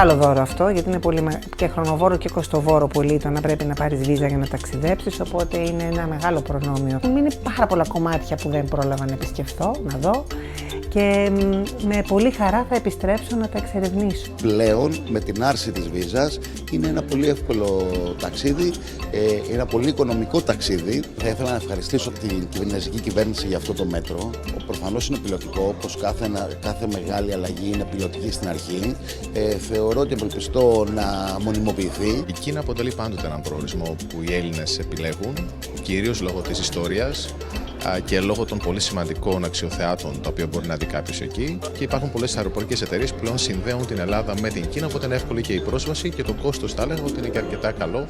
μεγάλο δώρο αυτό, γιατί είναι πολύ και χρονοβόρο και κοστοβόρο πολύ το να πρέπει να πάρεις βίζα για να ταξιδέψεις, οπότε είναι ένα μεγάλο προνόμιο. Μου είναι πάρα πολλά κομμάτια που δεν πρόλαβα να επισκεφθώ, να δω και με πολύ χαρά θα επιστρέψω να τα εξερευνήσω. Πλέον με την άρση της βίζας είναι ένα πολύ εύκολο ταξίδι, ένα πολύ οικονομικό ταξίδι. Θα ήθελα να ευχαριστήσω την κινέζικη κυβέρνηση για αυτό το μέτρο. Προφανώς είναι πιλωτικό, όπως κάθε μεγάλη αλλαγή είναι πιλωτική στην αρχή. Θεωρώ ότι ευελπιστώ να μονιμοποιηθεί. Η Κίνα αποτελεί πάντοτε έναν προορισμό που οι Έλληνες επιλέγουν, κυρίως λόγω της ιστορίας και λόγω των πολύ σημαντικών αξιοθεάτων τα οποία μπορεί να δει κάποιος εκεί. Και υπάρχουν πολλές αεροπορικές εταιρείες που πλέον συνδέουν την Ελλάδα με την Κίνα, οπότε είναι εύκολη και η πρόσβαση και το κόστος θα έλεγα ότι είναι και αρκετά καλό.